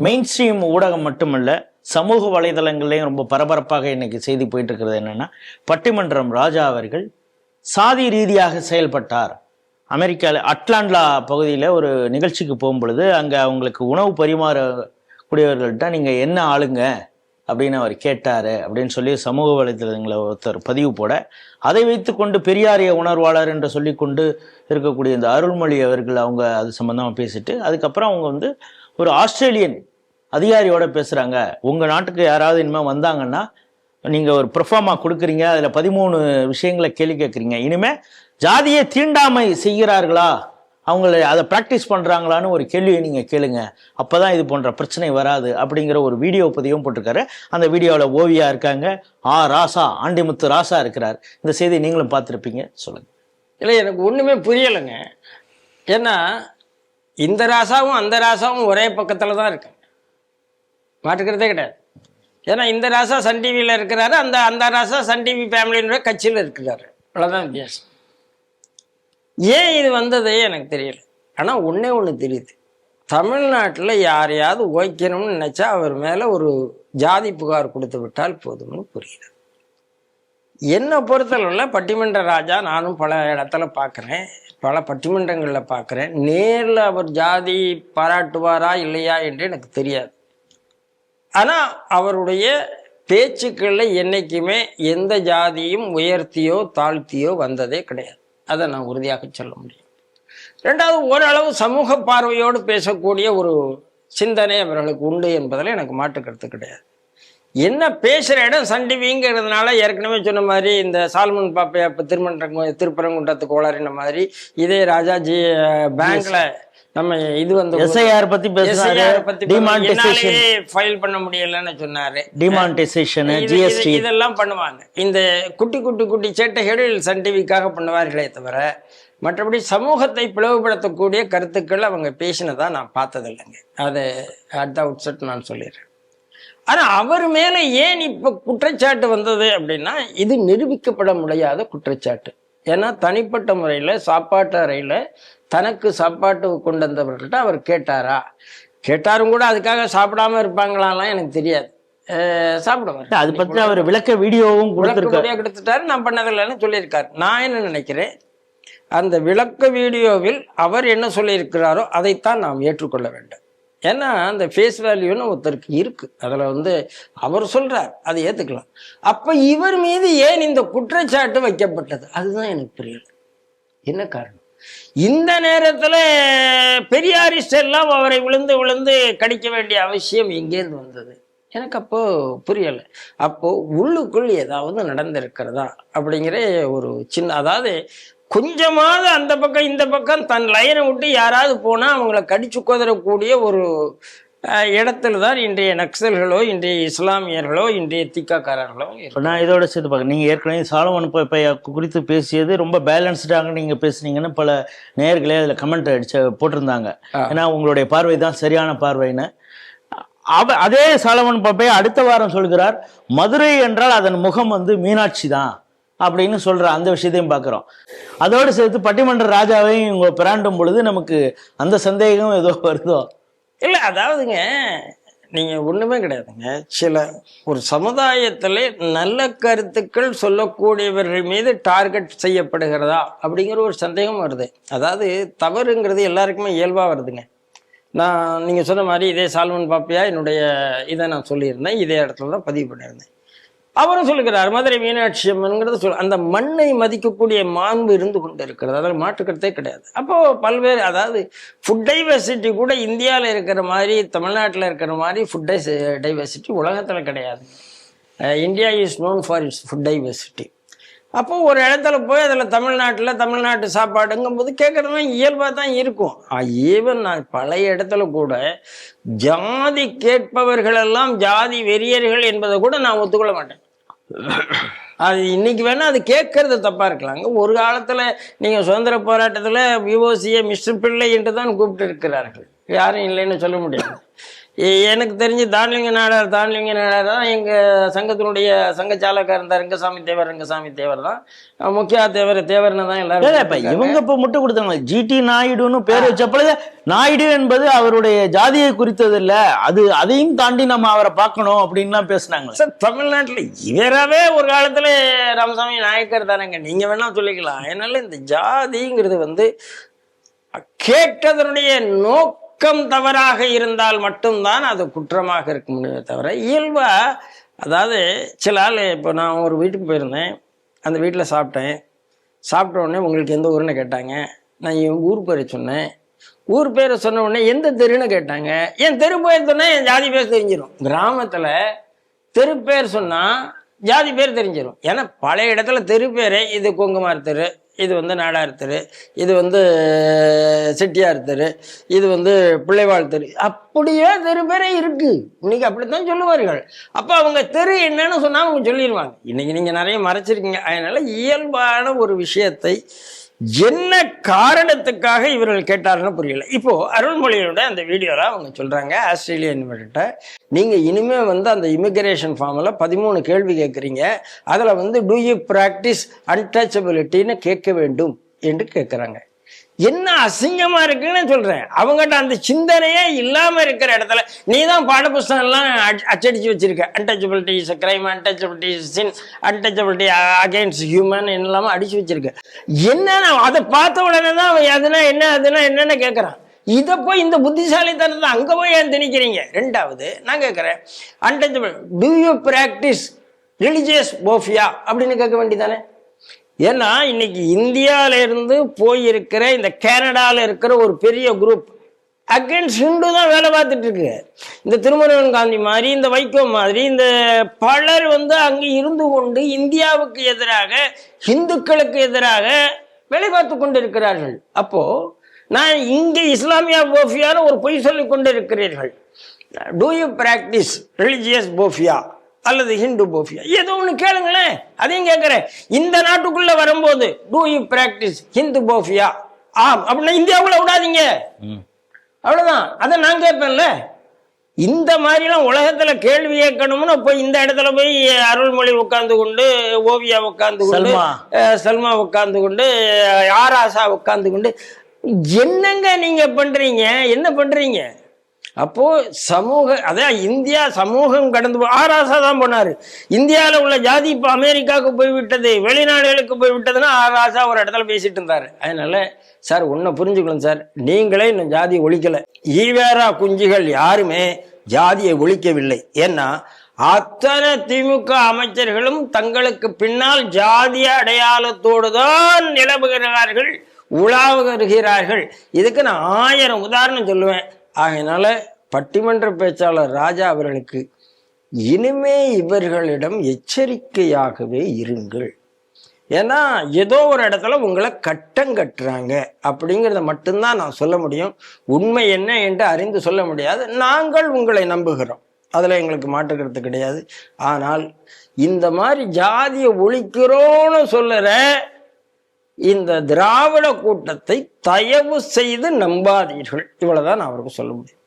Main stream ஊடகம் மட்டுமல்ல, சமூக வலைதளங்கள்லையும் ரொம்ப பரபரப்பாக இன்னைக்கு செய்தி போயிட்டு இருக்கிறது என்னன்னா, பட்டிமன்றம் ராஜா அவர்கள் சாதி ரீதியாக செயல்பட்டார். அமெரிக்காவில் அட்லாண்டா பகுதியில் ஒரு நிகழ்ச்சிக்கு போகும்பொழுது அங்கே அவங்களுக்கு உணவு பரிமாறக்கூடியவர்கள்ட்ட நீங்கள் என்ன ஆளுங்க அப்படின்னு அவர் கேட்டார் அப்படின்னு சொல்லி சமூக வலைதளங்களை ஒருத்தர் பதிவு போட, அதை வைத்து கொண்டு பெரியாரிய உணர்வாளர் என்று சொல்லி கொண்டு இருக்கக்கூடிய இந்த அருள்மொழி அவர்கள் அவங்க அது சம்மந்தமாக பேசிட்டு, அதுக்கப்புறம் அவங்க வந்து ஒரு ஆஸ்திரேலியன் அதிகாரியோட பேசுகிறாங்க. உங்கள் நாட்டுக்கு யாராவது இனிமேல் வந்தாங்கன்னா நீங்கள் ஒரு ப்ரொஃபார்மா கொடுக்குறீங்க, அதில் 13 விஷயங்களை கேள்வி கேட்குறீங்க, இனிமேல் ஜாதியை தீண்டாமை செய்கிறார்களா, அவங்கள அதை ப்ராக்டிஸ் பண்ணுறாங்களான்னு ஒரு கேள்வியை நீங்கள் கேளுங்க, அப்போ தான் இது போன்ற பிரச்சனை வராது அப்படிங்கிற ஒரு வீடியோ பதிவும் போட்டிருக்காரு. அந்த வீடியோவில் ஓவியா இருக்காங்க, ராசா ஆண்டிமுத்து ராசா இருக்கிறார். இந்த செய்தியை நீங்களும் பார்த்துருப்பீங்க, சொல்லுங்கள். இல்லை, எனக்கு ஒன்றுமே புரியலைங்க. ஏன்னா இந்த ராசாவும் அந்த ராசாவும் ஒரே பக்கத்தில் தான் இருக்காங்க, மாற்றுக்கிறதே கிடையாது. ஏன்னா இந்த ராசா சன் டிவியில் இருக்கிறாரு, அந்த ராசா சன் டிவி ஃபேமிலின்ற கட்சியில் இருக்கிறாரு, அவ்வளோதான் வித்தியாசம். ஏன் இது வந்ததே எனக்கு தெரியல. ஆனால் ஒன்று தெரியுது, தமிழ்நாட்டில் யாரையாவது ஓய்க்கணும்னு நினச்சா அவர் மேலே ஒரு ஜாதி புகார் கொடுத்து விட்டால் போதும்னு புரியுது. என்னை பொறுத்தளவில் பட்டிமன்ற ராஜா நானும் பல இடத்துல பார்க்குறேன், பல பட்டிமன்றங்களில் பார்க்குறேன். நேரில் அவர் ஜாதி பாராட்டுவாரா இல்லையா என்று எனக்கு தெரியாது. ஆனால் அவருடைய பேச்சுக்களில் என்றைக்குமே எந்த ஜாதியும் உயர்த்தியோ தாழ்த்தியோ வந்ததே கிடையாது. அதை நான் உறுதியாக சொல்ல முடியும். ரெண்டாவது, ஓரளவு சமூக பார்வையோடு பேசக்கூடிய ஒரு சிந்தனை அவர்களுக்கு உண்டு என்பதில் எனக்கு மாற்றுக்கருத்து கிடையாது. என்ன பேசுகிற இடம் சன் டிவிங்கிறதுனால ஏற்கனவே சொன்ன மாதிரி இந்த சால்மன் பாப்பையா இப்போ திருப்பரங்குன்றத்துக்கு ஓளறின மாதிரி இதே ராஜாஜி பேங்க்ல நம்ம இது வந்து எஸ்ஐஆர் பத்தி ஃபைல் பண்ண முடியலன்னு சொன்னாரு. டிமானிட்டைசேஷன், ஜிஎஸ்டி இதெல்லாம் பண்ணுவாங்க. இந்த குட்டி குட்டி குட்டி சேட்டைகள் சன் டிவிக்காக பண்ணுவார்களே தவிர மற்றபடி சமூகத்தை பிளவுபடுத்தக்கூடிய கருத்துக்கள் அவங்க பேசினதா நான் பார்த்ததில்லைங்க. அதை அட் த அவுட்செட் நான் சொல்லிடுறேன். ஆனால் அவர் மேலே ஏன் இப்போ குற்றச்சாட்டு வந்தது அப்படின்னா, இது நிரூபிக்கப்பட முடியாத குற்றச்சாட்டு. ஏன்னா தனிப்பட்ட முறையில் சாப்பாட்டு அறையில் தனக்கு சாப்பாட்டு கொண்டு வந்தவர்கள்ட்ட அவர் கேட்டாரும் கூட அதுக்காக சாப்பிடாம இருப்பாங்களாலாம் எனக்கு தெரியாது. சாப்பிடுவார். அது பற்றி அவர் விளக்க வீடியோவும் கொடுத்துட்டாரு. நான் பண்ணதில்லைன்னு சொல்லியிருக்காரு. நான் என்ன நினைக்கிறேன், அந்த விளக்க வீடியோவில் அவர் என்ன சொல்லியிருக்கிறாரோ அதைத்தான் நாம் ஏற்றுக்கொள்ள வேண்டும். ஏன்னா அந்த ஃபேஸ் வேல்யூன்னு ஒருத்தருக்கு இருக்கு, அதில் வந்து அவர் சொல்றார், அதை ஏற்றுக்கலாம். அப்போ இவர் மீது ஏன் இந்த குற்றச்சாட்டு வைக்கப்பட்டது, அதுதான் எனக்கு புரியல. என்ன காரணம்? இந்த நேரத்தில் பெரியாரிஸ்ட் எல்லாம் அவரை விழுந்து விழுந்து கடிக்க வேண்டிய அவசியம் எங்கேருந்து வந்தது எனக்கு அப்போ புரியலை. அப்போ உள்ளுக்குள் ஏதாவது நடந்திருக்கிறதா அப்படிங்கிற ஒரு சின்ன, அதாவது கொஞ்சமாவது அந்த பக்கம் இந்த பக்கம் தன் லைனை விட்டு யாராவது போனால் அவங்கள கடிச்சு குதறக்கூடிய ஒரு இடத்துல தான் இன்றைய நக்சல்களோ, இன்றைய இஸ்லாமியர்களோ, இன்றைய திக்காக்காரர்களோ. நான் இதோட சேர்த்து பார்க்க, நீங்கள் ஏற்கனவே சாலமன் பாப்பையா குறித்து பேசியது ரொம்ப பேலன்ஸ்டாக நீங்கள் பேசுனீங்கன்னு பல நேயர்களே அதில் கமெண்ட் போட்டிருந்தாங்க. ஏன்னா உங்களுடைய பார்வை தான் சரியான பார்வைன்னு. அதே சாலமன் பாப்பையா அடுத்த வாரம் சொல்கிறார், மதுரை என்றால் அதன் முகம் வந்து மீனாட்சி தான் அப்படின்னு சொல்ற அந்த விஷயத்தையும் பார்க்குறோம். அதோடு சேர்த்து பட்டிமன்ற ராஜாவையும் இவங்க பிராண்டும் பொழுது நமக்கு அந்த சந்தேகம் ஏதோ வருதோ. இல்லை, அதாவதுங்க நீங்கள் ஒன்றுமே கிடையாதுங்க. சில ஒரு சமுதாயத்தில் நல்ல கருத்துக்கள் சொல்லக்கூடியவர்கள் மீது டார்கெட் செய்யப்படுகிறதா அப்படிங்கிற ஒரு சந்தேகம் வருது. அதாவது தவறுங்கிறது எல்லாருக்குமே இயல்பாக வருதுங்க. நீங்கள் சொன்ன மாதிரி இதே சால்மன் பாப்பையா என்னுடைய இதை நான் சொல்லியிருந்தேன், இதே இடத்துல தான் பதிவு பண்ணியிருந்தேன். அவரும் சொல்லுகிறார், மதுரை மீனாட்சி அம்மன்ங்கிறது அந்த மண்ணை மதிக்கக்கூடிய மாண்பு இருந்து கொண்டு இருக்கிறது, அதில் மாற்றுக்கிறதே கிடையாது. அப்போது பல்வேறு, அதாவது ஃபுட் டைவர்சிட்டி கூட இந்தியாவில் இருக்கிற மாதிரி தமிழ்நாட்டில் இருக்கிற மாதிரி ஃபுட் டைவர்சிட்டி உலகத்தில் கிடையாது. India is known for it's food diversity. அப்போது ஒரு இடத்துல போய் அதில் தமிழ்நாட்டு சாப்பாடுங்கும் போது கேட்குறதுலாம் இயல்பாக தான் இருக்கும். ஈவன் நான் பழைய இடத்துல கூட ஜாதி கேட்பவர்களெல்லாம் ஜாதி வெறியர்கள் என்பதை கூட நான் ஒத்துக்கொள்ள மாட்டேன். அது இன்னைக்கு வேணா அது கேட்கறது தப்பா இருக்கலாங்க. ஒரு காலத்துல நீங்க சுதந்திர போராட்டத்துல விஓசியை மிஸ்டர் பிள்ளை என்று தான் கூப்பிட்டு இருக்கிறார்கள், யாரும் இல்லைன்னு சொல்ல முடியாது. எனக்கு தெரிஞ்சு தான்லிங்க நாடார் தான் எங்கள் சங்கத்தினுடைய சங்கச்சாலக்கார் இருந்தார். ரங்கசாமி தேவர் தான் முக்கிய தேவர்னு தான் எல்லாரும். இப்ப இவங்க இப்ப முட்டு கொடுத்தாங்க ஜிடி நாயுடுன்னு பேர் வச்சப்பொழுது நாயுடு என்பது அவருடைய ஜாதியை குறித்தது இல்ல, அதையும் தாண்டி நம்ம அவரை பார்க்கணும் அப்படின்லாம் பேசினாங்க சார். தமிழ்நாட்டில் இவராகவே ஒரு காலத்துல ராமசாமி நாயக்கர் தானேங்க, நீங்க வேணா சொல்லிக்கலாம். அதனால இந்த ஜாதிங்கிறது கேட்டதனுடைய நோக்கம் தவறாக இருந்தால் மட்டும்தான் அது குற்றமாக இருக்க முடியுமே தவிர இயல்பா, அதாவது சில ஆள், இப்போ நான் ஒரு வீட்டுக்கு போயிருந்தேன், அந்த வீட்டில் சாப்பிட்ட உடனே உங்களுக்கு எந்த ஊருன்னு கேட்டாங்க. நான் என் ஊர் பேரை சொன்னேன். ஊர் பேரை சொன்ன உடனே எந்த தெருன்னு கேட்டாங்க. என் தெரு பேர் சொன்னா என் ஜாதி பேர் தெரிஞ்சிடும். கிராமத்துல தெரு பேர் சொன்னா ஜாதி பேர் தெரிஞ்சிடும். ஏன்னா பழைய இடத்துல தெரு பேரே, இது கொங்குமார் தெரு, இது நாடார் தெரு, இது செட்டியார் தெரு, இது பிள்ளைவாழ் தெரு, அப்படியே தெரு பேரே இருக்கு. இன்னைக்கு அப்படித்தான் சொல்லுவார்கள். அப்ப அவங்க தெரு என்னன்னு சொன்னா அவங்க சொல்லிடுவாங்க. இன்னைக்கு நீங்க நிறைய மறைச்சிருக்கீங்க. அதனால இயல்பான ஒரு விஷயத்தை என்ன காரணத்துக்காக இவர்கள் கேட்டாருன்னு புரியல. இப்போ அருள்மொழியோட அந்த வீடியோல அவங்க சொல்றாங்க, ஆஸ்திரேலியன் நீங்க இனிமே அந்த இமிகிரேஷன் ஃபார்ம்ல 13 கேள்வி கேட்குறீங்க, அதுல டூ யூ பிராக்டிஸ் அன்டச்சபிலிட்டின்னு கேட்க வேண்டும் என்று கேட்குறாங்க. என்ன அசிங்கமா இருக்குன்னு சொல்றேன். அவங்ககிட்ட அந்த சிந்தனையே இல்லாம இருக்கிற இடத்துல நீ தான் பாடப்புஸ்தகம் எல்லாம் அச்சடிச்சு வச்சிருக்க. Untouchability is crime, untouchability is sin, untouchability against human இல்லாம அடிச்சு வச்சிருக்க. என்னன்னா அதை பார்த்த உடனே தான் அதுனா என்னன்னு கேட்கறான். இதை போய் இந்த புத்திசாலித்தனத்தை அங்க போய் ஏன் திணிக்கிறீங்க? ரெண்டாவது நான் கேட்கிறேன், untouchable do you practise religious phobia அப்படின்னு கேட்க வேண்டியதானே? ஏன்னா இன்னைக்கு இந்தியாவில இருந்து போயிருக்கிற இந்த கனடால இருக்கிற ஒரு பெரிய குரூப் அகைன்ஸ்ட் ஹிந்து தான் வேலை பார்த்துட்டு இருக்கு. இந்த திருமணவன் காந்தி மாதிரி, இந்த வைகோ மாதிரி, இந்த பலர் அங்க இருந்து கொண்டு இந்தியாவுக்கு எதிராக, இந்துக்களுக்கு எதிராக வேலை பார்த்து கொண்டு இருக்கிறார்கள். அப்போ நான் இங்க இஸ்லாமியா போஃபியான்னு ஒரு பொய் சொல்லி கொண்டு இருக்கிறீர்கள். டூ யூ பிராக்டிஸ் ரிலிஜியஸ் போஃபியா அல்லது ஹிந்து போஃபியா, ஏதோ ஒன்று கேளுங்களேன். அதையும் கேட்கிறேன். இந்த நாட்டுக்குள்ள வரும்போது டூ யூ பிராக்டிஸ் ஹிந்து போஃபியா, ஆம் அப்படின்னா இந்தியாவுக்குள்ள விடாதீங்க, அவ்வளவுதான். அதை நான் கேட்பேன்ல. இந்த மாதிரிலாம் உலகத்துல கேள்வி கேட்கணும்னு போய் இந்த இடத்துல போய் அருள்மொழி உட்கார்ந்து கொண்டு, ஓவியா உட்கார்ந்து கொண்டு, சல்மா உட்கார்ந்து கொண்டு, ஆராசா உட்கார்ந்து கொண்டு, என்னங்க நீங்க பண்றீங்க? என்ன பண்றீங்க? அப்போ அதான் இந்தியா சமூகம் கடந்து ஆராசா தான் போனாரு. இந்தியாவில் உள்ள ஜாதி இப்ப அமெரிக்காவுக்கு போய்விட்டது, வெளிநாடுகளுக்கு போய்விட்டதுன்னா ஆராசா ஒரு இடத்துல பேசிட்டு இருந்தாரு. அதனால சார் ஒன்ன புரிஞ்சுக்கணும் சார், நீங்களே இன்னும் ஜாதியை ஒழிக்கல. ஈவேரா குஞ்சுகள் யாருமே ஜாதியை ஒழிக்கவில்லை. ஏன்னா அத்தனை திமுக அமைச்சர்களும் தங்களுக்கு பின்னால் ஜாதிய அடையாளத்தோடு தான் நிலவுகிறார்கள், உலாவுகிறார்கள். இதுக்கு நான் 1000 உதாரணம் சொல்லுவேன். ஆகையினால பட்டிமன்ற பேச்சாளர் ராஜா அவர்களுக்கு இனிமே இவர்களிடம் எச்சரிக்கையாகவே இருங்கள். ஏன்னா ஏதோ ஒரு இடத்துல உங்களை கட்டுறாங்க அப்படிங்கிறத மட்டும்தான் நான் சொல்ல முடியும். உண்மை என்ன என்று அறிந்து சொல்ல முடியாது. நாங்கள் உங்களை நம்புகிறோம், அதுல எங்களுக்கு மாற்றுக்கிறது கிடையாது. ஆனால் இந்த மாதிரி ஜாதியை ஒழிக்கிறோன்னு சொல்லுற இந்த திராவிட கூட்டத்தை தயவு செய்து நம்பாதீர்கள். இவ்வளவுதான் நான் அவருக்கு சொல்ல முடியும்.